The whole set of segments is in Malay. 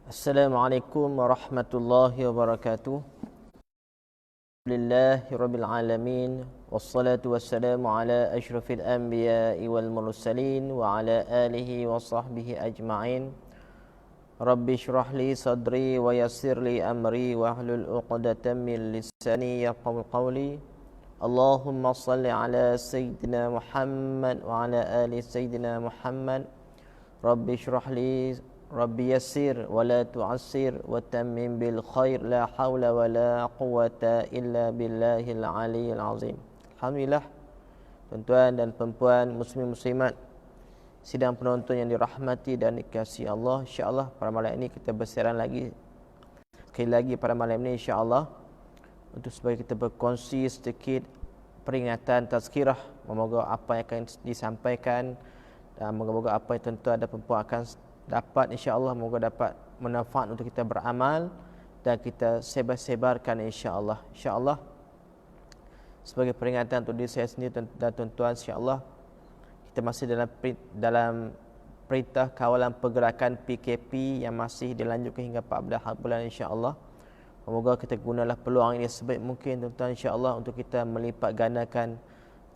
Assalamualaikum warahmatullahi wabarakatuh. Alhamdulillahi rabbil alamin. Wassalatu wassalamu ala asyrafil anbiya'i wal mursalin wa ala alihi wa sahbihi ajma'in. Rabbi shrah li sadri wa yassir li amri wa hlul 'uqdatam min lisani yafqahu qawli. Allahumma salli ala sayyidina Muhammad wa ala ali sayyidina Muhammad. Rabbi shrah li Rabbi yassir wa la tu'assir wa tammim bil khair la hawla wa la quwata illa billahil aliyyil azim. Alhamdulillah, tuan-tuan dan puan-puan, muslimin muslimat, sidang penonton yang dirahmati dan dikasihi Allah, insya-Allah pada malam ini kita bersiaran lagi sekali lagi pada malam ini insya-Allah untuk supaya kita berkongsi sedikit peringatan tazkirah. Moga-moga apa yang akan disampaikan dan moga-moga apa yang tuan-tuan dan puan-puan akan dapat insya-Allah, moga dapat manfaat untuk kita beramal dan kita sebar-sebarkan insya-Allah. Insya-Allah sebagai peringatan untuk diri saya sendiri dan tuan-tuan, insya-Allah kita masih dalam perintah kawalan pergerakan PKP yang masih dilanjutkan hingga 14 bulan insya-Allah. Semoga kita gunalah peluang ini sebaik mungkin tuan-tuan insya-Allah untuk kita melipat gandakan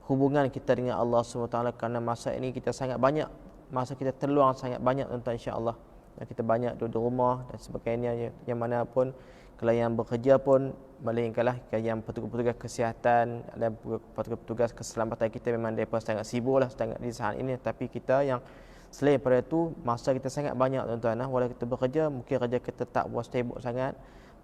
hubungan kita dengan Allah SWT, kerana masa ini kita sangat banyak, masa kita terluang sangat banyak tuan-tuan insya-Allah. Dan kita banyak duduk di rumah dan sebagainya, yang mana pun kalau yang bekerja pun melainkanlah yang petugas-petugas kesihatan dan petugas keselamatan kita memang mereka sangat sibuklah sangat di saat ini. Tapi kita yang selain daripada itu, masa kita sangat banyak tuan-tuan. Walau kita bekerja, mungkin kerja kita tak buat sibuk sangat,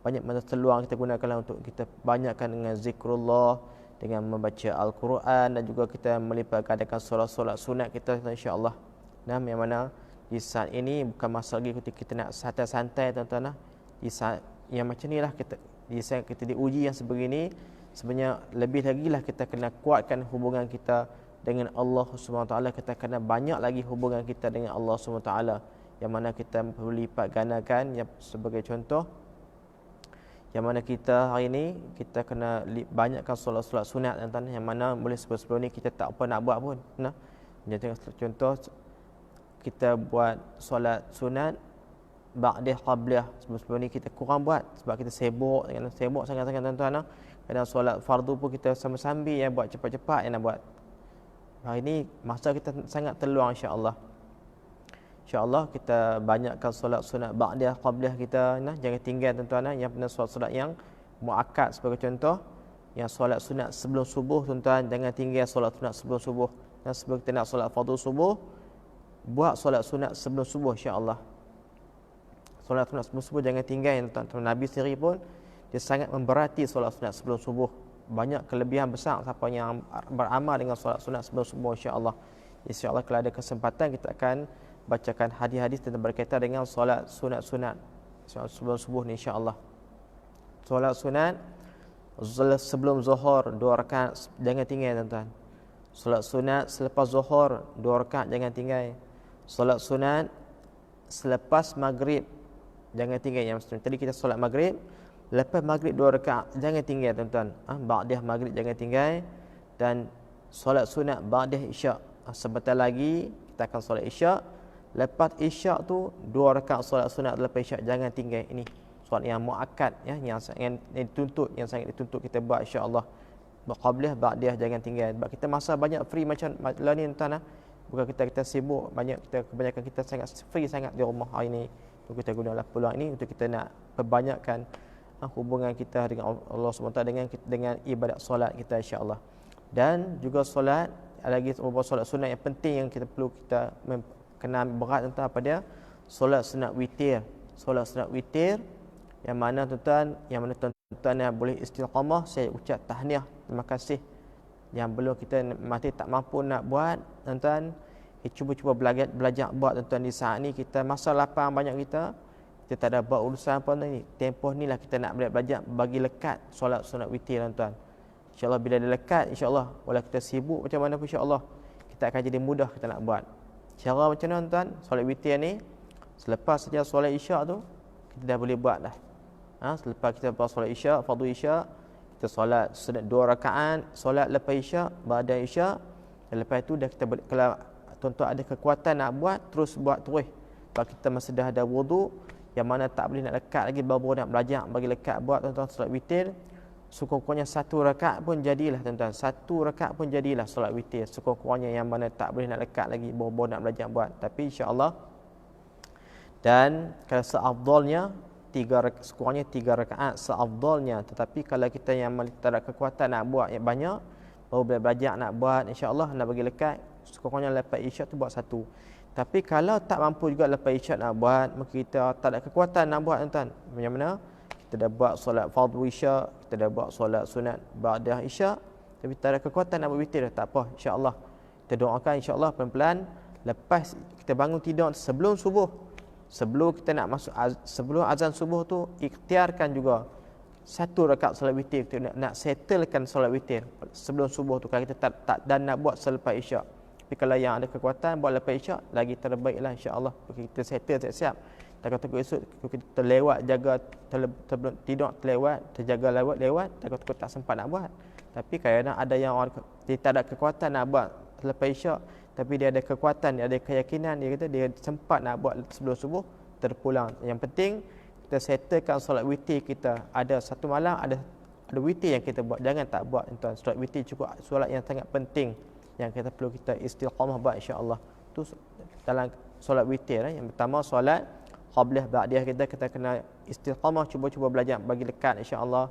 banyak masa terluang kita gunakanlah untuk kita banyakkan dengan zikrullah, dengan membaca Al-Quran, dan juga kita melipat gandakan solat-solat sunat kita insya-Allah. Nah, yang mana di saat ini bukan masa lagi kita nak santai-santai tuan-tuan. Di saat yang macam inilah di saat kita diuji yang sebegini, sebenarnya lebih lagi lah kita kena kuatkan hubungan kita dengan Allah SWT. Kita kena banyak lagi hubungan kita dengan Allah SWT, yang mana kita perlu lipat gandakan. Yang sebagai contoh, yang mana kita hari ini kita kena banyakkan solat-solat sunat tuan-tuan, yang mana boleh sebelum ni kita tak apa nak buat pun. Nah, jadi contoh kita buat solat sunat ba'dah qabliyah, sebelum ni kita kurang buat sebab kita sibuk sangat-sangat tuan-tuan. Kadang solat fardu pun kita sambil-sambil yang buat cepat-cepat yang nak buat. Hari ini masa kita sangat terluang insya-Allah. InsyaAllah kita banyakkan solat sunat ba'dah qabliyah kita. Nah, jangan tinggal tuan-tuan. Yang pernah solat-solat yang muakkad sebagai contoh, yang solat sunat sebelum subuh tuan-tuan, jangan tinggal solat sunat sebelum subuh. Dan sebelum kita nak solat fardu subuh, buat solat sunat sebelum subuh insya-Allah. Solat sunat sebelum subuh jangan tinggal tuan-tuan. Nabi sendiri pun dia sangat memberati solat sunat sebelum subuh. Banyak kelebihan besar siapa yang beramal dengan solat sunat sebelum subuh insya-Allah. Insya-Allah kalau ada kesempatan kita akan bacakan hadis-hadis tentang berkaitan dengan solat sunat-sunat sebelum subuh ni insya-Allah. Solat sunat sebelum zuhur 2 rakaat jangan tinggal tuan-tuan. Solat sunat selepas zuhur 2 rakaat jangan tinggal. Solat sunat selepas maghrib jangan tinggal. Yang tadi kita solat maghrib, lepas maghrib 2 rakaat jangan tinggal tuan-tuan. Ba'dah maghrib jangan tinggal. Dan solat sunat ba'dah isyak, sebentar lagi kita akan solat isyak. Lepas isyak tu 2 rakaat solat sunat lepas isyak jangan tinggal. Ini solat yang muakkad ya, yang dituntut, yang sangat dituntut kita buat insya-Allah. Qabliyah ba'diyah jangan tinggal. Sebab kita masa banyak free macam lah ni tuan-tuan. Bukan kita sibuk banyak, kebanyakan kita sangat free sangat di rumah hari ni. Untuk kita gunalah peluang ini untuk kita nak perbanyakkan hubungan kita dengan Allah SWT dengan ibadat solat kita insya-Allah. Dan juga solat, ada lagi beberapa solat sunat yang penting yang kita perlu kita kena berat tentang apa dia, solat sunat witir. Solat sunat witir yang mana tuan-tuan, yang boleh istiqamah, saya ucap tahniah, terima kasih. Yang belum kita mati tak mampu nak buat tuan-tuan, cuba belajar buat tuan-tuan. Di saat ni kita masa lapang banyak kita tak ada buat urusan apa ni. Tempoh ni lah kita nak belajar bagi lekat solat sunat witir tuan-tuan. InsyaAllah bila dia lekat, insyaAllah walau kita sibuk macam mana pun insyaAllah kita akan jadi mudah kita nak buat. Cara macam mana tuan? Solat witir ni selepas saja solat isyak tu kita dah boleh buat dah. Selepas kita buat solat isyak, fardu isyak, kita solat sunat 2 rakaat, solat lepas isyak, ba'da isyak. Dan lepas tu dah kita kalau tuan-tuan ada kekuatan nak buat, terus buat terus. Kalau kita masih dah ada wudu, yang mana tak boleh nak lekat lagi, baru nak belajar bagi lekat buat tuan-tuan solat witir. Sekurang-kurangnya 1 rakaat pun jadilah tuan-tuan. 1 rakaat pun jadilah solat witir. Sekurang-kurangnya yang mana tak boleh nak lekat lagi, baru nak belajar buat. Tapi insya-Allah, dan kalau seafdalnya sekurangnya 3 rakaat seafdalnya. Tetapi kalau kita yang tak ada kekuatan nak buat yang banyak, baru belajar nak buat, insya-Allah nak bagi lekat, sekurang-kurangnya lepas isyak tu buat 1. Tapi kalau tak mampu juga lepas isyak nak buat, maka kita tak ada kekuatan nak buat tuan-tuan. Macam mana? Kita dah buat solat fardu isyak, kita dah buat solat sunat ba'da isyak, tapi tak ada kekuatan nak berwitir, tak apa, insya-Allah. Kita doakan insya-Allah pelan-pelan lepas kita bangun tidur sebelum subuh. Sebelum kita nak masuk sebelum azan subuh tu, ikhtiarkan juga 1 rakaat solat witir. Kita nak settlekan solat witir sebelum subuh tu, kalau kita tak dan nak buat selepas isyak. Tapi kalau yang ada kekuatan buat lepas isyak, lagi terbaiklah insya-Allah. Kita settle siap-siap. Takut-takut esok kita terlewat, jaga tidur terlewat, terjaga lewat, takut-takut tak sempat nak buat. Tapi kadang ada yang orang dia tak ada kekuatan nak buat selepas isyak, tapi dia ada kekuatan, dia ada keyakinan, dia kata dia sempat nak buat sebelum subuh, terpulang. Yang penting kita settlekan solat witir kita. Ada satu malam ada witir yang kita buat, jangan tak buat tuan. Solat witir cukup solat yang sangat penting yang kita perlu kita istiqamah buat insya-Allah. Tu dalam solat witir. Yang pertama solat qabliyah ba'diyah kita kena istiqamah, cuba belajar bagi lekat insya-Allah.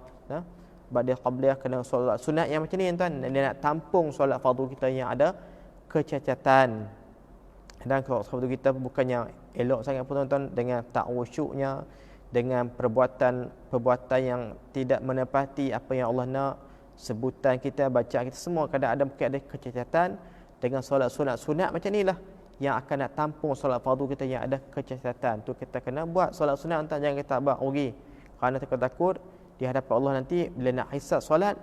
Ba'diyah qabliyah kena solat sunat yang macam ni tuan. Dia nak tampung solat fardu kita yang ada kecacatan. Dan kalau fardu kita bukannya elok sangat pun tuan-tuan, dengan tak khusyuknya, dengan perbuatan yang tidak menepati apa yang Allah nak, sebutan kita, bacaan kita, semua kadang ada mungkin ada kecacatan. Dengan solat sunat macam inilah yang akan nak tampung solat fardu kita yang ada kecacatan. Tu kita kena buat solat sunat tuan, jangan kita buat rugi. Kerana takut di hadapan Allah nanti bila nak hisab solat,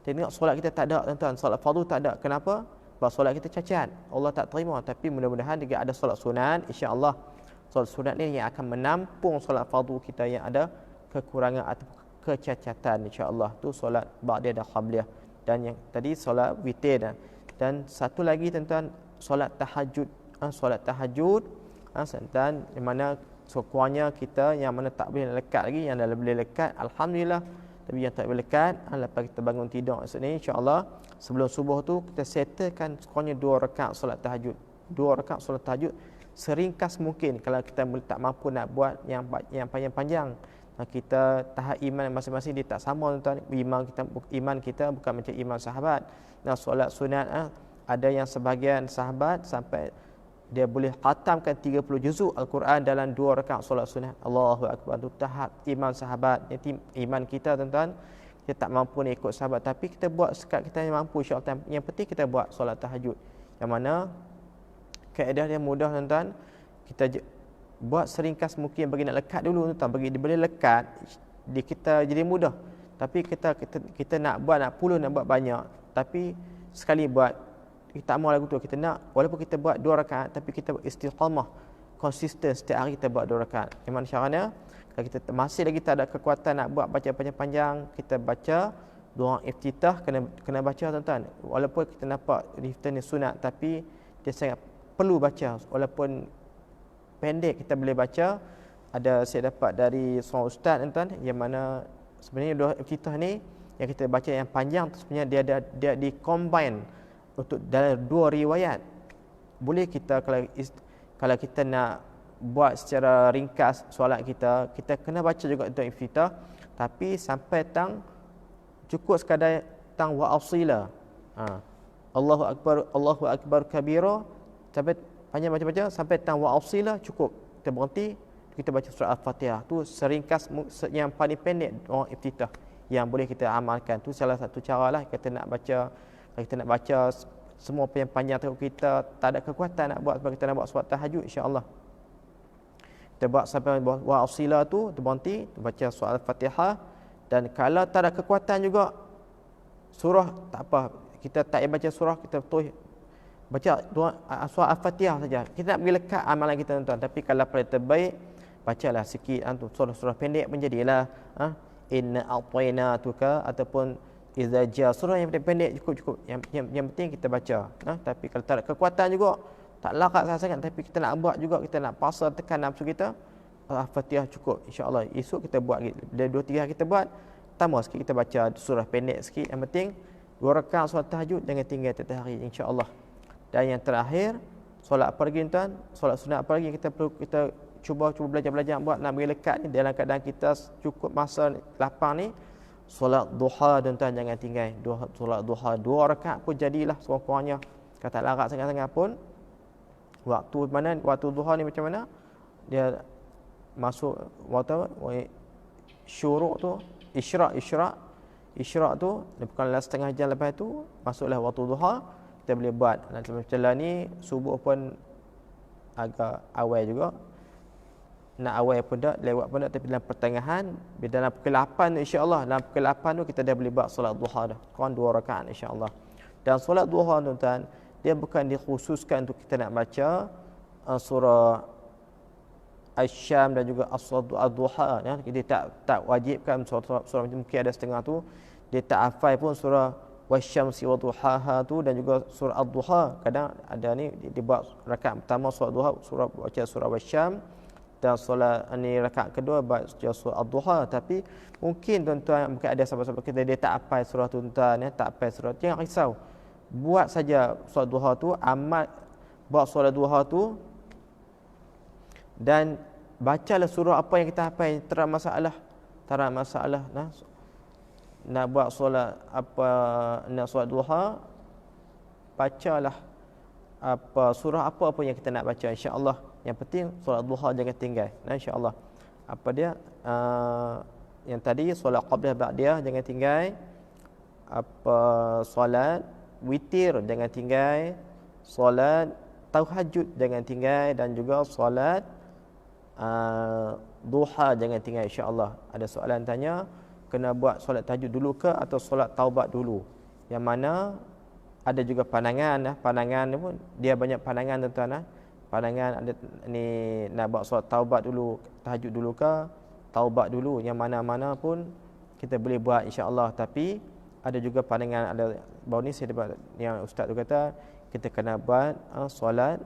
tengok solat kita tak ada tuan-tuan, solat fardu tak ada. Kenapa? Sebab solat kita cacat, Allah tak terima. Tapi mudah-mudahan jika ada solat sunat, insya-Allah solat sunat ni yang akan menampung solat fardu kita yang ada kekurangan atau kecacatan insya-Allah. Tu solat ba'diyah dan qabliyah. Dan yang tadi solat witir dan satu lagi tuan-tuan, solat tahajud. Solat tahajud dan di mana sekurangnya kita yang mana tak boleh lekat lagi, yang dah boleh lekat alhamdulillah, tapi yang tak boleh lekat lepas kita bangun tidur esok ni insya-Allah sebelum subuh tu kita settlekan sekurangnya 2 rakaat solat tahajud. 2 rakaat solat tahajud seringkas mungkin. Kalau kita tak mampu nak buat yang panjang-panjang, kita tahap iman masing-masing dia tak sama tuan. Iman kita bukan macam iman sahabat. Solat sunat ada yang sebahagian sahabat sampai dia boleh khatamkan 30 juzuk Al-Quran dalam 2 rakaat solat sunat. Allahu akbar. Tu tahap iman sahabat. Nanti iman kita tuan-tuan, kita tak mampu nak ikut sahabat, tapi kita buat sekat kita yang mampu insya-Allah. Yang penting kita buat solat tahajud. Yang mana kaedah dia mudah tuan-tuan. Kita buat seringkas mungkin bagi nak lekat dulu tuan, bagi dia boleh lekat di kita jadi mudah. Tapi kita nak buat, nak buat banyak, tapi sekali buat kita tak mau lagu tu, kita nak walaupun kita buat 2 rakaat tapi kita istiqamah, konsisten setiap hari kita buat 2 rakaat. Memang syaratnya kalau kita masih lagi tak ada kekuatan nak buat baca panjang-panjang, kita baca doa iftitah kena baca tuan-tuan. Walaupun kita nampak iftitah ni sunat, tapi dia sangat perlu baca. Walaupun pendek kita boleh baca. Ada saya dapat dari seorang ustaz tuan-tuan, yang mana sebenarnya doa iftitah ni yang kita baca yang panjang tu sebenarnya dia di-combine untuk dalam 2 riwayat. Boleh kita kalau kita nak buat secara ringkas solat kita kena baca juga untuk iftitah, tapi sampai cukup sekadar wa asila. Allahu akbar kabira, sampai panjang baca sampai wa asila cukup. Kita berhenti, kita baca surah Al-Fatihah. Tu seringkas yang paling pendek doa iftitah yang boleh kita amalkan. Tu salah satu caralah kita nak baca. Kalau kita nak baca semua yang panjang tu, kita tak ada kekuatan nak buat, sebab kita nak buat solat tahajud insya-Allah. Kita buat sampai wa asila tu, berhenti, baca surah Al-Fatihah. Dan kalau tak ada kekuatan juga surah tak apa, kita tak payah baca surah, kita terus baca surah Al-Fatihah saja. Kita nak pergi lekat amalan kita tuan-tuan. Tapi kalau paling terbaik bacalah sikit surah pendek pun jadilah. Inna a'tainatuka ataupun Iza ja, surah yang pendek cukup. Yang penting kita baca. Tapi kalau tak ada kekuatan juga, tak larat sangat, tapi kita nak buat juga, kita nak paksa tekan nafsu kita, Al-Fatihah cukup, insya-Allah. Esok kita buat lagi. Bila 2-3 hari kita buat, tambah sikit kita baca surah pendek sikit. Yang penting 2 rakaat solat tahajud jangan tinggal tiap hari, insya-Allah. Dan yang terakhir, solat apa lagi tuan? Solat sunat apa lagi kita perlu kita cuba belajar buat nak bagi lekat ni dalam keadaan kita cukup masa lapang ni. Solat duha tuan-tuan jangan tinggal. Solat duha 2 rakaat pun jadilah sekurang-kurangnya. Kalau tak larat sangat-sangat pun, waktu duha ni macam mana? Dia masuk waktu syuruk tu, isyraq tu, bukanlah setengah jam lepas tu masuklah waktu duha. Kita boleh buat macam lah ni. Subuh pun agak awal juga, nak awal pun tak, lewat pun tak, tapi dalam pertengahan, dalam pukul 8 insya-Allah, dalam pukul 8 tu kita dah boleh buat solat duha dah, kurang 2 rakaat insya-Allah. Dan solat duha tuan-tuan, dia bukan dikhususkan untuk kita nak baca surah Asy-Syam dan juga Ad-Duha ya. Dia tak wajibkan surah mungkin ada setengah tu dia tak hafal pun surah Wasyamsi wa duhaha tu dan juga surah Ad-Duha. Kadang ada ni dia buat rakaat pertama surah Duha, baca surah Wasyam, dan solat ni rakaat kedua baca surah Ad-Duha. Tapi mungkin tuan-tuan mungkin ada sahabat-sahabat kita dia tak hafal surah tuan-tuan ya, tak hafal surah, jangan risau. Buat saja solat duha tu, buat solat duha tu dan bacalah surah apa yang kita hafal, tak ada masalah. Nak buat solat apa, nak solat duha, bacalah surah apa yang kita nak baca, insya-Allah. Yang penting solat duha jangan tinggal, insya-Allah. Apa dia yang tadi solat qabliyah ba'diyah jangan tinggal, solat witir jangan tinggal, solat tahajud jangan tinggal, dan juga solat duha jangan tinggal, insya-Allah. Ada soalan tanya, kena buat solat tahajud dulu ke atau solat taubat dulu? Yang mana ada juga pandangan ni pun dia banyak pandangan tuan-tuan. Pandangan ada ni nak buat solat taubat dulu, tahajud dulu ke taubat dulu. Yang mana-mana pun kita boleh buat, insya-Allah. Tapi ada juga pandangan, ada baru ni saya dapat yang ustaz tu kata kita kena buat solat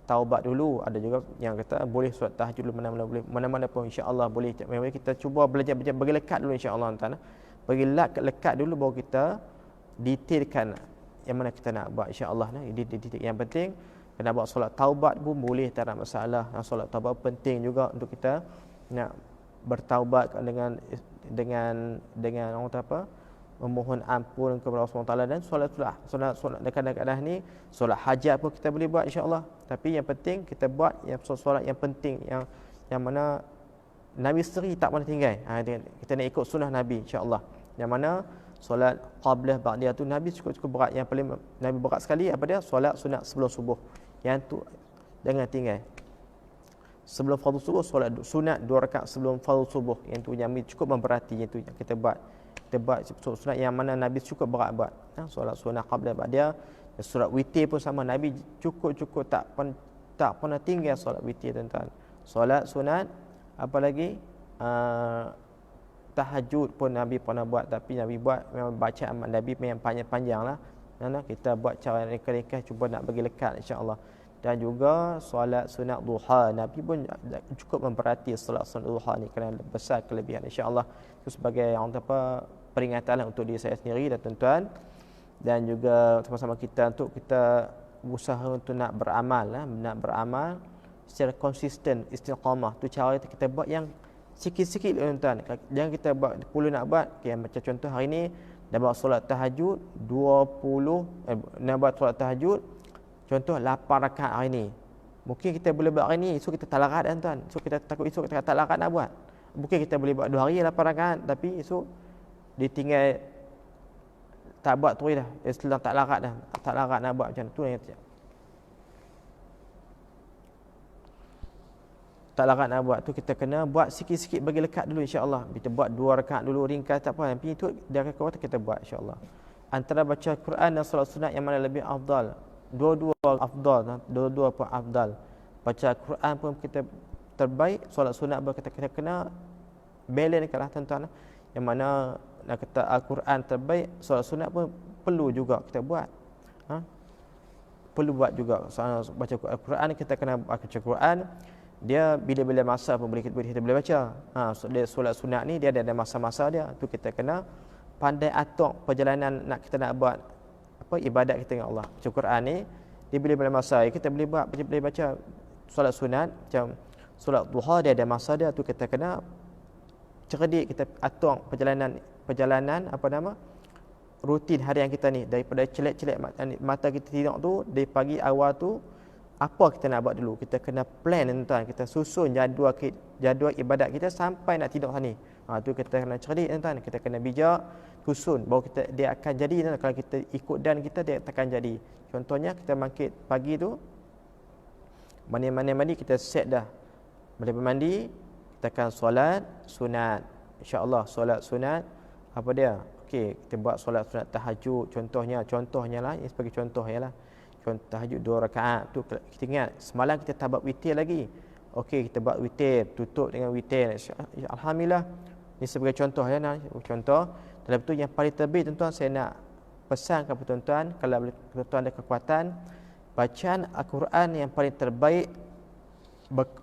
taubat dulu. Ada juga yang kata boleh solat tahajud dulu, mana-mana pun insya-Allah boleh. Memang kita cuba belajar bagi lekat dulu, insya-Allah tuan. Bagi lekat dulu baru kita detailkan yang mana kita nak buat, insya-Allah. Yang penting kena buat solat taubat pun boleh, tak ada masalah. Solat taubat penting juga untuk kita nak bertaubat dengan orang kata apa, memohon ampun kepada Allah SWT. Dan solat kadang-kadang ni solat hajat pun kita boleh buat, insya-Allah. Tapi yang penting kita buat yang solat yang penting, yang mana Nabi sendiri tak pernah tinggal. Kita nak ikut sunnah Nabi, insya-Allah. Yang mana solat qabliyah ba'diyah tu Nabi cukup berat. Yang paling Nabi berat sekali apa dia? Solat sunat sebelum subuh. Yang tu jangan tinggal. Sebelum fardu subuh solat sunat 2 rakaat sebelum fardu subuh. Yang tu yang cukup memberati, yang tu yang kita buat. Kita buat sunat yang mana Nabi cukup berat buat. Solat sunat qabliyah ba'diyah. Solat witir pun sama, Nabi cukup tak pernah tinggal solat witir, tuan-tuan. Solat sunat apa lagi? Tahajud pun Nabi pernah buat, tapi Nabi buat memang bacaan Nabi memang panjang-panjang lah. Kita buat cara ringkas-ringkas, cuba nak bagi lekat, insya-Allah. Dan juga solat sunat duha, Nabi pun cukup memperhati solat sunat duha ni kerana besar kelebihan, insya-Allah. Itu sebagai peringatan untuk diri saya sendiri dan tuan-tuan, dan juga sama-sama kita untuk kita berusaha untuk nak beramal secara konsisten, istiqamah. Tu cara kita buat yang sikit-sikit, tuan-tuan. Jangan kita buat 10 nak buat. Macam contoh hari ni dah buat solat tahajud 20, nak buat solat tahajud contoh 8 rakaat hari ni. Mungkin kita boleh buat hari ni, esok kita tak larat, tuan. So kita takut esok kita tak larat nak buat. Mungkin kita boleh buat 2 hari 8 rakaat, tapi esok ditinggal tak buat terus dah. Setelah tak larat nak buat macam tu yang tak larat nak buat tu, kita kena buat sikit-sikit bagi lekat dulu, insya-Allah. Kita buat 2 rakaat dulu ringkas, tak apa. Tapi itu dia akan kuat kita buat, insya-Allah. Antara baca Quran dan solat sunat yang mana lebih afdal? Dua-dua afdal, dua-dua pun afdal. Baca Quran pun kita terbaik, solat sunat pun kita kena balance lah, tuan-tuan. Yang mana nak kata Al-Quran terbaik, solat sunat pun perlu juga kita buat. Perlu buat juga. Baca Al-Quran kita kena baca Quran dia bila-bila masa pun boleh kita boleh baca. Dia solat sunat ni dia ada masa-masa dia. Tu kita kena pandai atur perjalanan kita nak buat apa ibadat kita dengan Allah. Macam Quran ni dia bila-bila masa kita boleh buat, boleh baca solat sunat. Macam solat duha dia ada masa dia. Tu kita kena cerdik, kita atur perjalanan rutin harian kita ni, daripada celek-celek mata kita tidur tu, dari pagi awal tu apa kita nak buat dulu. Kita kena plan tuan, kita susun jadual ibadat kita sampai nak tidur sana. Tu kita kena cerdik tuan, kita kena bijak susun baru dia akan jadi tuan. Kalau kita ikut dan kita, dia akan jadi. Contohnya kita bangkit pagi tu, mandi kita set dah. Boleh bermandi, kita akan solat sunat. InsyaAllah solat sunat apa dia? Okey, kita buat solat sunat tahajud contohnya lah, ini sebagai contoh ialah tahajud 2 rakaat tu. Kita ingat semalam kita tak buat witir lagi. Okey, kita buat witir, tutup dengan witir. Alhamdulillah. Ini sebagai contoh ya, contoh. Dalam tu yang paling terbaik tuan-tuan, saya nak pesan kepada tuan-tuan, kalau tuan-tuan ada kekuatan, bacaan Al-Quran yang paling terbaik,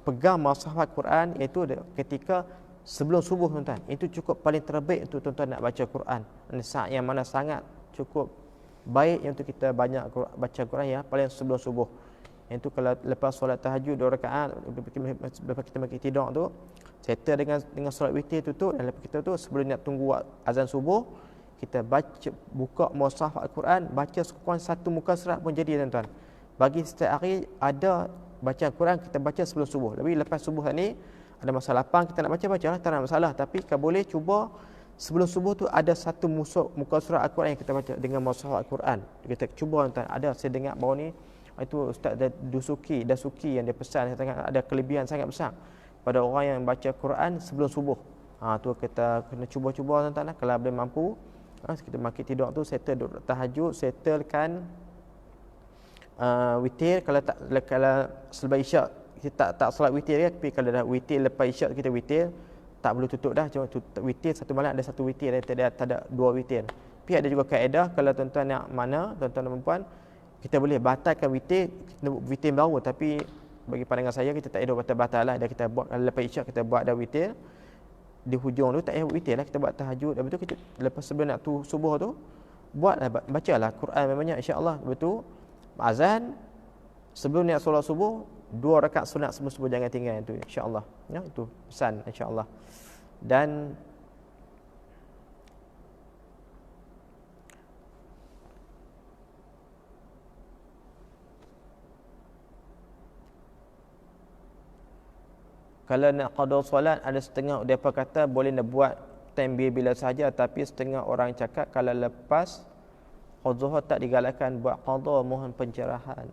pegang mushaf Quran, iaitu ketika sebelum subuh tuan-tuan. Itu cukup paling terbaik untuk tuan-tuan nak baca Quran. Saat yang mana sangat cukup baik untuk kita banyak baca Quran ya, paling sebelum subuh. Itu kalau lepas solat tahajud 2 rakaat, lepas kita bagi tidur tu, settle dengan solat witir tutup, dan lepas kita tu sebelum nak tunggu azan subuh, kita baca, buka mushaf Al-Quran, baca sekurang satu muka surat pun jadi tuan-tuan. Bagi setiap hari ada baca Al-Quran, kita baca sebelum subuh. Tapi lepas subuh ni ada masa lapang kita nak baca lah, tak ada masalah. Tapi kalau boleh cuba sebelum subuh tu ada satu muka surat Al-Quran yang kita baca dengan mushaf Al-Quran. Kita cuba tuan. Ada saya dengar baru ni, itu Ustaz Dasuki yang dia pesan, ada kelebihan sangat besar pada orang yang baca Quran sebelum subuh. Tu kita kena cuba-cuba tuan-tuan lah. Kalau boleh mampu, kita bangkit tidur tu, settle tahajud, settlekan witir. Kalau selepas isyak kita tak solat witir ya, tapi kalau dah witir lepas isyak kita witir, tak perlu tutup dah. Cuma witir satu malam ada satu witir, tak ada 2 witir. Tapi ada juga kaedah, kalau tuan-tuan nak mana, tuan-tuan dan puan, kita boleh batalkan witir baru. Tapi bagi pandangan saya, kita tak ada batal lah. Dah kita buat lepas isyak, kita buat dah witir di hujung tu, tak payah witir lah, kita buat tahajud. Lepas tu kita lepas sebelum nak subuh tu, buatlah, bacalah Quran memangnya, insya-Allah. Lepas tu azan sebelum nak solat subuh, 2 rakaat sunat sebelum subuh jangan tinggal itu, insya-Allah. Ya, itu pesan insya-Allah. Dan kalau nak qada solat, ada setengah depa kata boleh nak buat time bila sahaja, tapi setengah orang cakap kalau lepas zuhur tak digalakkan buat qada, mohon pencerahan.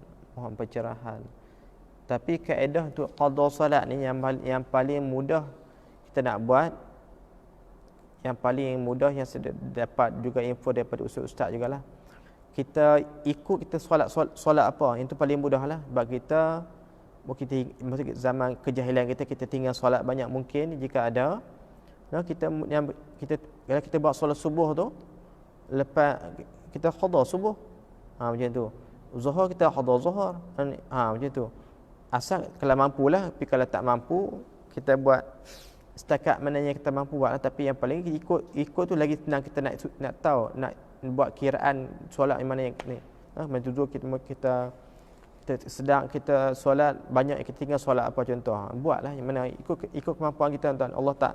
Tapi kaedah untuk qada solat ni yang paling mudah kita nak buat, yang paling mudah yang saya dapat juga info daripada ustaz jugalah, kita solat apa, itu paling mudah lah. Sebab kita zaman kejahilan kita tinggal solat banyak mungkin. Jika ada, kalau kita buat solat subuh tu, lepas kita qada subuh, macam tu. Zuhur kita qada zuhur, macam tu. Asal kalau mampulah, tapi kalau tak mampu, kita buat setakat mana yang kita mampu buat lah. Tapi yang paling ikut tu lagi senang, kita nak tahu, nak buat kiraan solat yang mana yang ni. Macam tu kita sedang kita solat banyak, kita tinggal solat apa contoh, buatlah yang mana ikut kemampuan kita tuan. Allah tak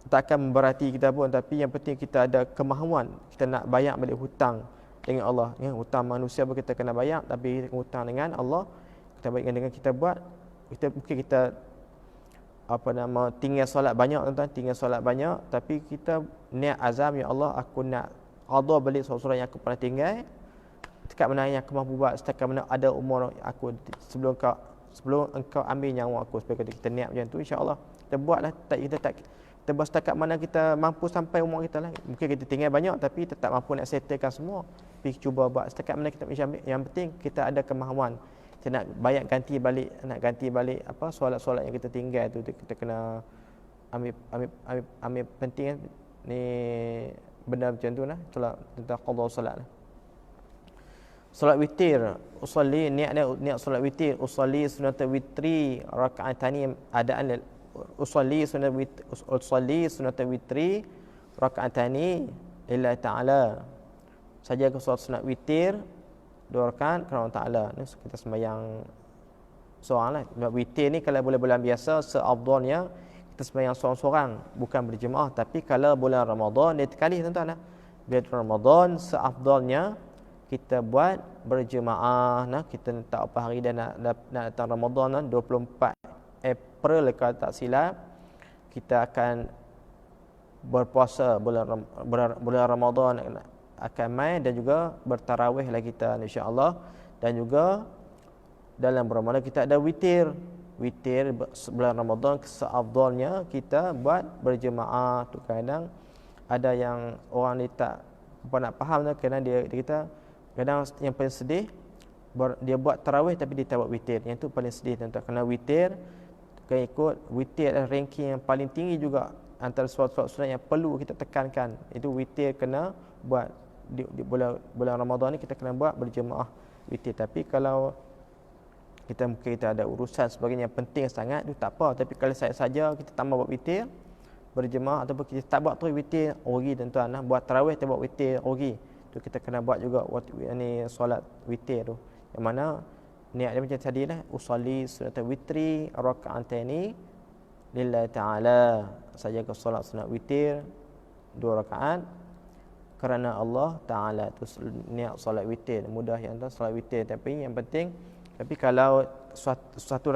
akan memberati kita pun, tapi yang penting kita ada kemahuan. Kita nak bayar balik hutang dengan Allah ya. Hutang manusia pun kita kena bayar, tapi hutang dengan Allah kita bayar dengan kita buat. Mungkin kita tinggal solat banyak tuan-tuan, tinggal solat banyak, tapi kita niat azam, ya Allah aku nak qada balik solat yang aku pernah tinggal, setakat mana yang aku mampu buat, setakat mana ada umur aku, sebelum engkau ambil nyawa aku. Supaya kita niat macam tu, insya-Allah kita buatlah. Kita buat setakat mana kita mampu sampai umur kita lah. Mungkin kita tinggal banyak, tapi tetap mampu nak settlekan semua. Tapi cuba buat setakat mana kita ambil. Yang penting kita ada kemahuan. Kita nak bayar ganti balik solat-solat yang kita tinggal tu, kita kena ambil penting ni benda macam tu lah, tentang qada solat lah. solat witir, niat solat witir, usolli sunnatul witri raka'atani, adaan usolli sunnatul witri raka'atani lillahi ta'ala. Saja ke solat sunat witir 2 rakaat kerana Allah Ta'ala. Ni kita sembahyang seorang lah. Witir ni kalau bulan-bulan biasa seafdalnya kita sembahyang seorang-seorang, bukan berjemaah. Tapi kalau bulan Ramadan, dia sekali tuan-tuan lah. Bulan Ramadan seafdalnya kita buat berjemaah. Nah, kita tak apa hari dah nak datang Ramadan lah, 24 April kalau tak silap, kita akan berpuasa bulan Ramadan akan mai, dan juga bertarawih lah kita insya-Allah. Dan juga dalam Ramadan kita ada witir bulan Ramadan seafdalnya kita buat berjemaah. Tu kadang ada yang orang ni tak apa nak faham tu, kerana dia kita kadang yang paling sedih dia buat tarawih tapi dia tak buat witir. Yang tu paling sedih tuan-tuan, kerana witir kena ikut witir ranking yang paling tinggi juga antara solat-solat sunat yang perlu kita tekankan. Itu witir kena buat di bulan Ramadan ni, kita kena buat berjemaah witir. Tapi kalau kita ada urusan sebagainya yang penting sangat, itu tak apa. Tapi kalau saja kita tambah buat witir berjemaah, ataupun kita tak buat terus witir, rugi tuan-tuan. Buat tarawih tak buat witir, rugi. Tu kita kena buat juga ni solat witir tu, yang mana niat dia macam tadi lah, usolli sunnatul witri raka'ataini lillahi ta'ala. Saja ke solat sunat witir 2 rakaat kerana Allah Ta'ala. Tu niat solat witir. Mudah yang tu solat witir. Tapi yang penting, tapi kalau satu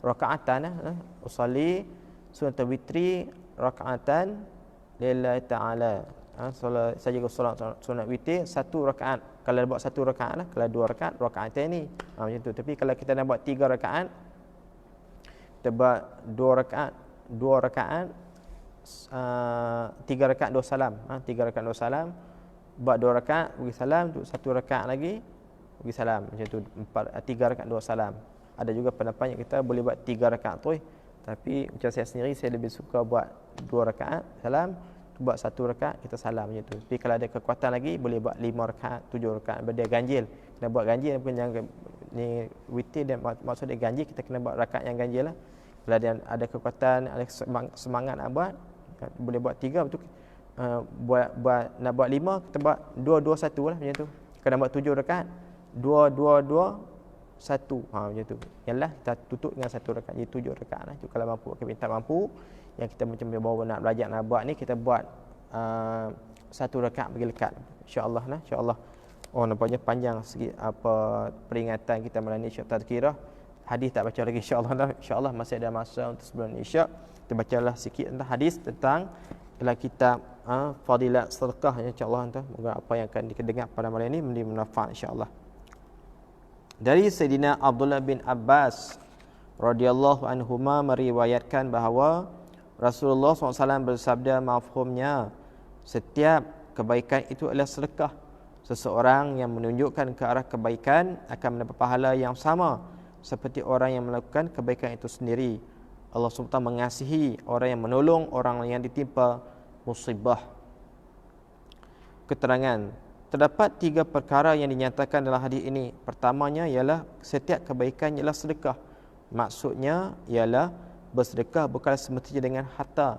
rakaatan usolli sunnatul witri raka'atan lillahi ta'ala. Saja ke solat sunat witir 1 rakaat. Kalau buat 1 rakaat lah, kalau 2 rakaat raka'ataini, macam tu. Tapi kalau kita nak buat 3 rakaat, kita buat 2 rakaat 3 rakaat 2 salam. 3 rakaat 2 salam, buat 2 rakaat bagi salam, tu 1 rakaat lagi bagi salam. Macam tu 3 rakaat 2 salam. Ada juga pendapat yang kita boleh buat 3 rakaat tu. Tapi macam saya sendiri, saya lebih suka buat 2 rakaat salam, buat 1 rakaat kita salam macam tu. Tapi kalau ada kekuatan lagi, boleh buat 5 rakaat, 7 rakaat. Dia ganjil. Kena buat ganjil, bukan yang ni witir dia maksud dia ganjil, kita kena buat rakaat yang ganjil lah. Kalau dia ada kekuatan, ada semangat nak buat, boleh buat 3 betul. Nak buat 5, kita buat 2 2 1 lah macam tu. Kalau nak buat 7 rakaat, 2 2 2 1. Macam tu. Yalah, kita tutup dengan 1 rakaat, jadi 7 rakaat lah. Itu kalau mampu. Kalau tak mampu, yang kita macam baru nak belajar nak buat ni, kita buat 1 rakaat bagi lekat. Insya-Allah lah, insya-Allah. Oh, nampaknya panjang sikit apa peringatan kita malam ni, insya-Allah tazkirah. Hadis tak baca lagi, insya-Allah lah. Insya-Allah masih ada masa untuk sebelum Isyak. Kita bacalah sikit tentang hadis tentang dalam kitab Fadilat Sedekah, insya-Allah. Moga apa yang akan didengar pada malam ini menjadi manfaat, insya-Allah. Dari Sayyidina Abdullah bin Abbas radhiyallahu anhuma meriwayatkan bahawa Rasulullah SAW bersabda, mafhumnya, setiap kebaikan itu adalah sedekah. Seseorang yang menunjukkan ke arah kebaikan akan mendapat pahala yang sama seperti orang yang melakukan kebaikan itu sendiri. Allah SWT mengasihi orang yang menolong orang yang ditimpa musibah. Keterangan, terdapat 3 perkara yang dinyatakan dalam hadis ini. Pertamanya ialah setiap kebaikan ialah sedekah. Maksudnya ialah bersedekah bukan semestinya dengan harta,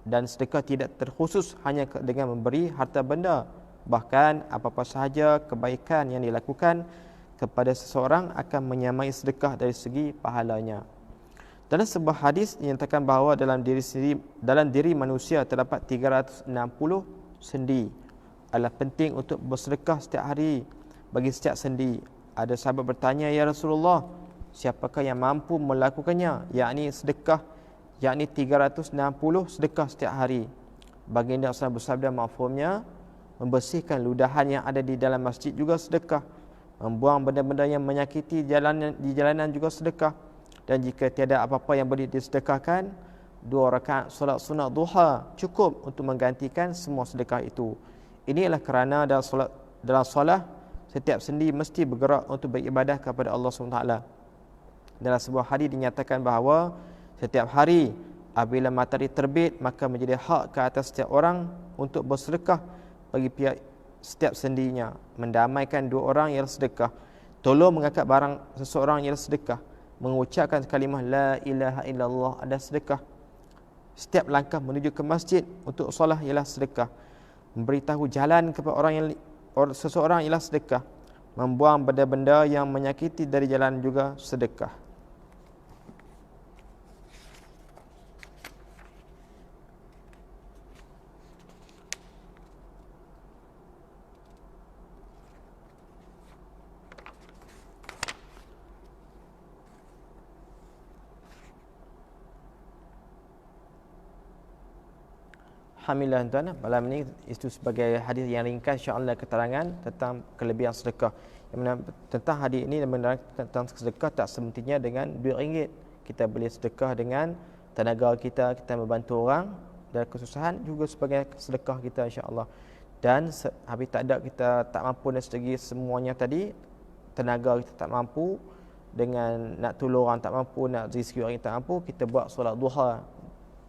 dan sedekah tidak terkhusus hanya dengan memberi harta benda. Bahkan apa-apa sahaja kebaikan yang dilakukan kepada seseorang akan menyamai sedekah dari segi pahalanya. Dalam sebuah hadis dinyatakan bahawa dalam diri manusia terdapat 360 sendi. Adalah penting untuk bersedekah setiap hari bagi setiap sendi. Ada sahabat bertanya, ya Rasulullah, siapakah yang mampu melakukannya? Yakni sedekah, yakni 360 sedekah setiap hari. Baginda SAW bersabda, mafhumnya, membersihkan ludahan yang ada di dalam masjid juga sedekah. Membuang benda-benda yang menyakiti di jalanan juga sedekah. Dan jika tiada apa-apa yang boleh disedekahkan, 2 rakaat solat sunat duha cukup untuk menggantikan semua sedekah itu. Inilah kerana dalam solat setiap sendi mesti bergerak untuk beribadah kepada Allah SWT. Dalam sebuah hadis dinyatakan bahawa setiap hari apabila matahari terbit, maka menjadi hak ke atas setiap orang untuk bersedekah bagi pihak setiap sendinya. Mendamaikan dua orang ialah sedekah. Tolong mengangkat barang seseorang ialah sedekah. Mengucapkan kalimah la ilaha illallah ada sedekah. Setiap langkah menuju ke masjid untuk solat ialah sedekah. Memberitahu jalan kepada seseorang ialah sedekah. Membuang benda-benda yang menyakiti dari jalan juga sedekah. Alhamdulillah tuan, malam ni itu sebagai hadis yang ringkas insya-Allah keterangan tentang kelebihan sedekah. Yang mana tentang hadis ini tentang sedekah tak semestinya dengan RM2. Kita boleh sedekah dengan tenaga kita, kita membantu orang dalam kesusahan juga sebagai sedekah kita insya-Allah. Dan habis tak ada kita tak mampu dari segi semuanya tadi, tenaga kita tak mampu dengan nak tolong orang tak mampu, nak rezeki orang tak mampu, kita buat solat duha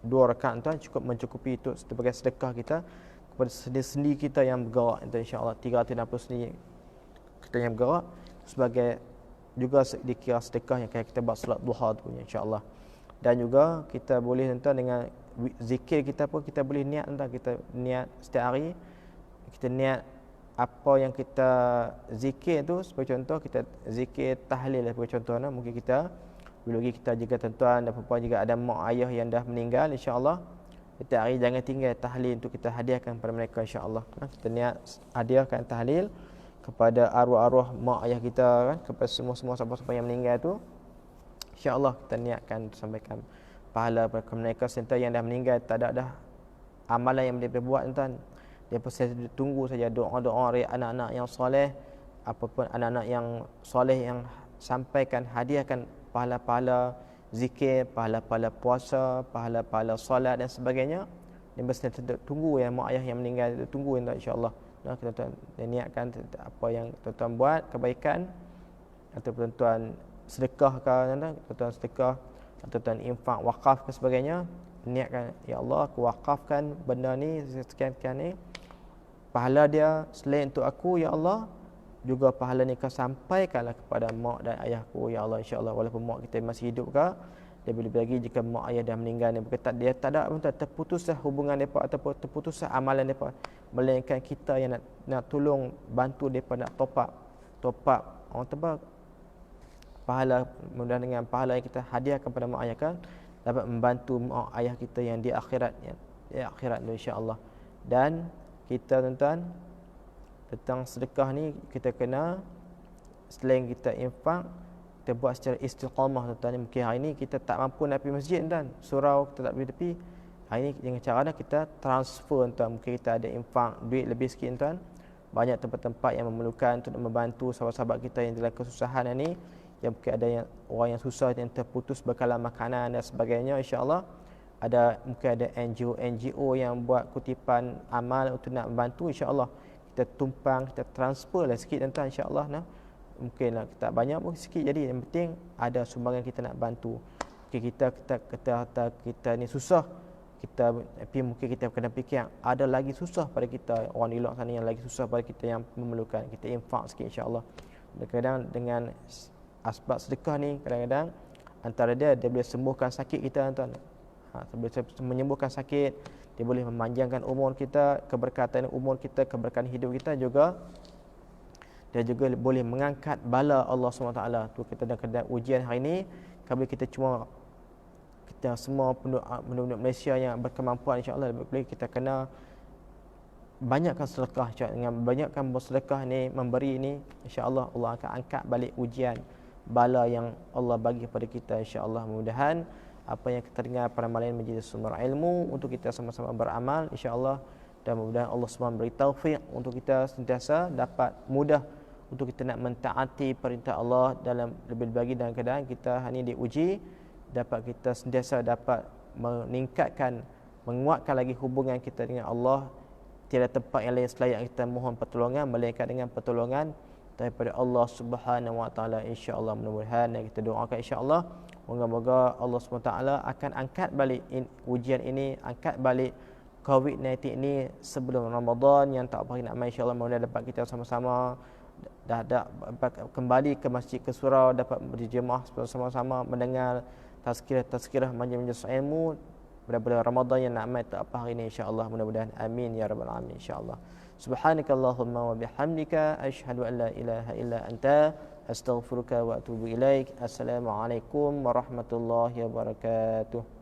2 rakaat tuan cukup mencukupi itu sebagai sedekah kita kepada sendi-sendi kita yang bergerak insya-Allah 360 sendi kita yang bergerak sebagai juga dikira sedekah yang kita buat solat duha tu insya-Allah. Dan juga kita boleh tuan dengan zikir kita pun kita boleh niat tuan, kita niat setiap hari kita niat apa yang kita zikir tu. Sebagai contoh kita zikir tahlil sebagai contoh mungkin kita bila kita juga tuan-tuan dan puan-puan juga ada mak ayah yang dah meninggal insya-Allah. Setiap hari jangan tinggal tahlil untuk kita hadiahkan kepada mereka insya-Allah. Kita niat hadiahkan tahlil kepada arwah-arwah mak ayah kita kan, kepada semua-semua sahabat-sahabat yang meninggal tu. Insya-Allah kita niatkan sampaikan pahala kepada mereka serta yang dah meninggal tak ada dah amalan yang mereka buat tuan. Dia pasti tunggu saja doa-doa dari anak-anak yang soleh, apapun anak-anak yang soleh yang sampaikan hadiahkan pahala-pahala zikir, pahala-pahala puasa, pahala-pahala solat dan sebagainya. Dia mesti tunggu yang mak ayah yang meninggal itu tunggu insya-Allah. Nah, kita niatkan apa yang tuan-tuan buat kebaikan atau tuan-tuan sedekah ke tuan-tuan sedekah atau tuan infak wakaf ke sebagainya, niatkan ya Allah aku wakafkan benda ni sekian-sekian ni, pahala dia selain untuk aku ya Allah, juga pahala ni kau sampaikanlah kepada mak dan ayahku ya Allah insya-Allah. Walaupun mak kita masih hidup ke, dia boleh bagi jika mak ayah dah meninggal ni berkata dia tak ada terputuslah hubungan depa ataupun terputuslah amalan depa, melainkan kita yang nak tolong bantu depa nak top up orang tebak pahala. Mudah dengan pahala yang kita hadiahkan kepada mak ayah kan dapat membantu mak ayah kita yang di akhirat insya-Allah. Dan kita tuan-tuan tentang sedekah ni kita kena selain kita infak kita buat secara istiqamah tuan-tuan. Mungkin hari ni kita tak mampu nak pergi masjid tuan, surau kita tak pergi tepi, hari ni dengan cara kita transfer tuan. Mungkin kita ada infak duit lebih sikit tuan, banyak tempat-tempat yang memerlukan untuk membantu sahabat-sahabat kita yang dalam kesusahan ni, yang mungkin ada yang orang yang susah yang terputus bekalan makanan dan sebagainya insya-Allah. Mungkin ada NGO yang buat kutipan amal untuk nak membantu insya-Allah. Kita tumpang, kita transfer lah sikit tuan insya-Allah mungkin lah kita banyak pun sikit, jadi yang penting ada sumbangan kita nak bantu. Mungkin kita ni susah, tapi mungkin kita kena fikir ada lagi susah pada kita, orang di luar sana yang lagi susah pada kita yang memerlukan, kita infak sikit insya-Allah. Kadang-kadang dengan asbab sedekah ni kadang-kadang antara dia boleh sembuhkan sakit kita tuan. Boleh menyembuhkan sakit, dia boleh memanjangkan umur kita, keberkatan umur kita, keberkatan hidup kita juga. Dia juga boleh mengangkat bala Allah SWT. Tu kita dalam ujian hari ni, kalau kita semua penduduk Malaysia yang berkemampuan insya-Allah boleh kita kena banyakkan sedekah dengan banyakkan bersedekah ni, memberi ni insya-Allah Allah akan angkat balik ujian bala yang Allah bagi kepada kita insya-Allah. Mudah-mudahan apa yang kita dengar pada malam ini menjadi sumber ilmu untuk kita sama-sama beramal insya-Allah, dan mudah-mudahan Allah SWT beri taufik untuk kita sentiasa dapat mudah untuk kita nak mentaati perintah Allah dalam lebih-lebih dalam keadaan kita ini diuji, dapat kita sentiasa dapat meningkatkan, menguatkan lagi hubungan kita dengan Allah. Tiada tempat yang lain selain kita mohon pertolongan melainkan dengan pertolongan daripada Allah Subhanahu Wa Taala insya-Allah. Mudah-mudahan kita doakan insya-Allah moga-moga Allah SWT akan angkat balik ujian ini, angkat balik COVID-19 ni sebelum Ramadan. Yang tak apa nak main, insya-Allah mudah dapat kita sama-sama dah kembali ke masjid, ke surau, dapat berjemaah bersama-sama mendengar tazkirah majlis ilmu pada bulan Ramadan yang nak mai tak apa hari ni, insya-Allah. Mudah-mudahan amin ya rabbal alamin, insya-Allah. Subhanakallahumma wa bihamdika asyhadu an la ilaha illa anta astaghfiruka wa atubu ilaik. Assalamualaikum warahmatullahi wabarakatuh.